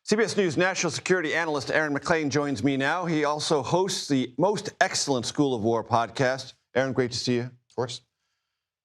CBS News national security analyst Aaron MacLean joins me now. He also hosts the Most Excellent School of War podcast. Aaron, great to see you. Of course.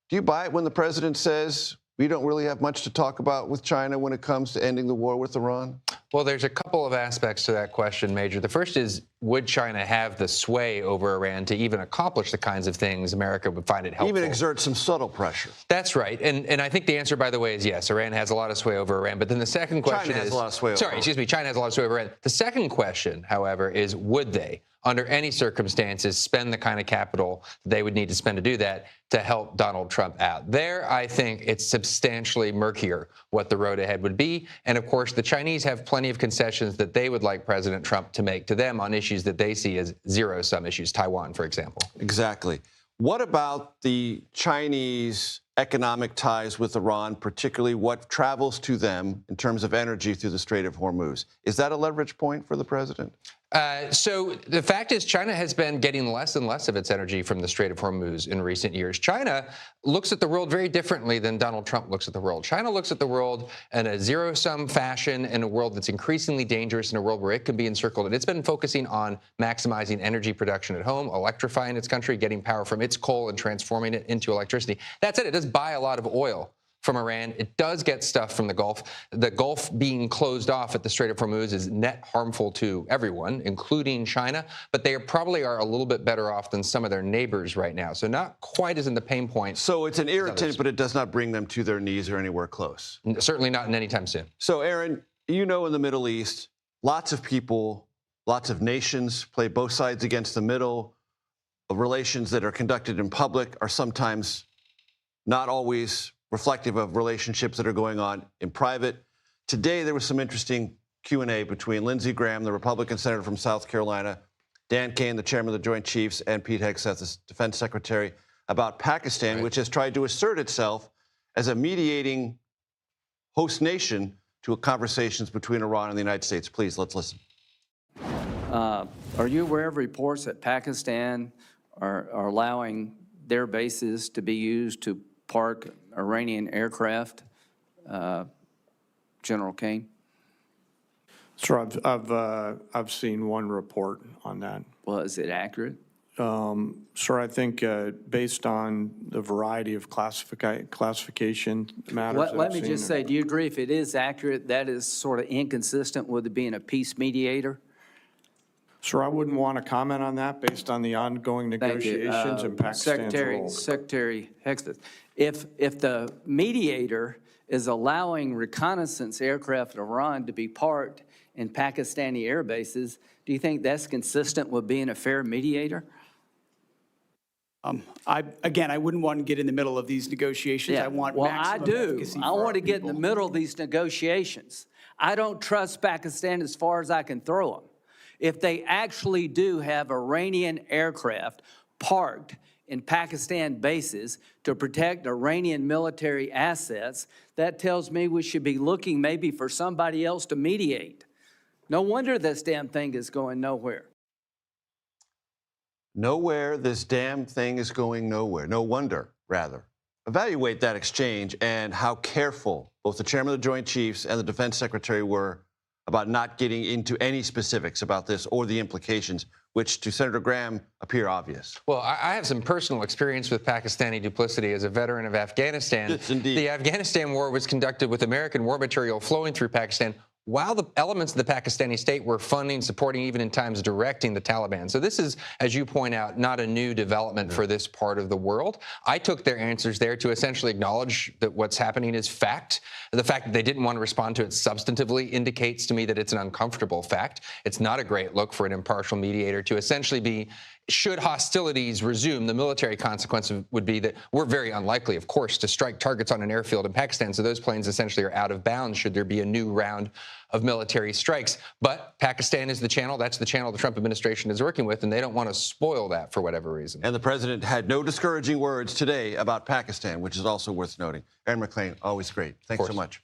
Do you buy it when the president says we don't really have much to talk about with China when it comes to ending the war with Iran? Well, there's a couple of aspects to that question, Major. The first is, would China have the sway over Iran to even accomplish the kinds of things America would find it helpful? Even exert some subtle pressure. That's right. And I think the answer, by the way, is yes. Iran has a lot of sway over Iran. But then the second question China has a lot of sway over Iran. China has a lot of sway over Iran. The second question, however, is would they, under any circumstances, spend the kind of capital they would need to spend to do that to help Donald Trump out? There, I think it's substantially murkier what the road ahead would be. And of course, the Chinese have plenty of concessions that they would like President Trump to make to them on issues that they see as zero-sum issues, Taiwan, for example. Exactly. What about the Chinese economic ties with Iran, particularly what travels to them in terms of energy through the Strait of Hormuz? Is that a leverage point for the president? So the fact is China has been getting less and less of its energy from the Strait of Hormuz in recent years. China looks at the world very differently than Donald Trump looks at the world. China looks at the world in a zero-sum fashion, in a world that's increasingly dangerous, in a world where it can be encircled. And it's been focusing on maximizing energy production at home, electrifying its country, getting power from its coal and transforming it into electricity. That's it. It does buy a lot of oil from Iran. It does get stuff from the Gulf. The Gulf being closed off at the Strait of Hormuz is net harmful to everyone, including China, but they probably are a little bit better off than some of their neighbors right now. So not quite as in the pain point. So it's an irritant, but it does not bring them to their knees or anywhere close. Certainly not in any time soon. So Aaron, you know, in the Middle East, lots of people, lots of nations play both sides against the middle. Relations that are conducted in public are sometimes not always reflective of relationships that are going on in private. Today, there was some interesting Q&A between Lindsey Graham, the Republican senator from South Carolina, Dan Kane, the chairman of the Joint Chiefs, and Pete Hegseth, the defense secretary, about Pakistan, right, which has tried to assert itself as a mediating host nation to conversations between Iran and the United States. Please, let's listen. Are you aware of reports that Pakistan are allowing their bases to be used to park Iranian aircraft, General Kane? Sure, I've seen one report on that. Well, is it accurate? Sir, I think based on the variety of classification matters. Let me just say, do you agree if it is accurate, that is sort of inconsistent with it being a peace mediator? Sir, I wouldn't want to comment on that based on the ongoing negotiations and Pakistan's role. Secretary Hegseth, if the mediator is allowing reconnaissance aircraft in Iran to be parked in Pakistani air bases, do you think that's consistent with being a fair mediator? I wouldn't want to get in the middle of these negotiations. Yeah. I want well, maximum I do. efficacy I for want our to get in the people. middle of these negotiations. I don't trust Pakistan as far as I can throw them. If they actually do have Iranian aircraft parked in Pakistan bases to protect Iranian military assets, that tells me we should be looking maybe for somebody else to mediate. No wonder this damn thing is going nowhere. Nowhere, this damn thing is going nowhere. No wonder, rather. Evaluate that exchange and how careful both the chairman of the Joint Chiefs and the defense secretary were about not getting into any specifics about this or the implications, which to Senator Graham appear obvious. Well, I have some personal experience with Pakistani duplicity as a veteran of Afghanistan. Yes, indeed. The Afghanistan war was conducted with American war material flowing through Pakistan while the elements of the Pakistani state were funding, supporting, even in times directing the Taliban. So this is, as you point out, not a new development for this part of the world. I took their answers there to essentially acknowledge that what's happening is fact. The fact that they didn't want to respond to it substantively indicates to me that it's an uncomfortable fact. It's not a great look for an impartial mediator to essentially be, should hostilities resume, the military consequence would be that we're very unlikely, of course, to strike targets on an airfield in Pakistan. So those planes essentially are out of bounds should there be a new round of military strikes. But Pakistan is the channel. That's the channel the Trump administration is working with, and they don't want to spoil that for whatever reason. And the president had no discouraging words today about Pakistan, which is also worth noting. Aaron MacLean, always great. Thanks so much.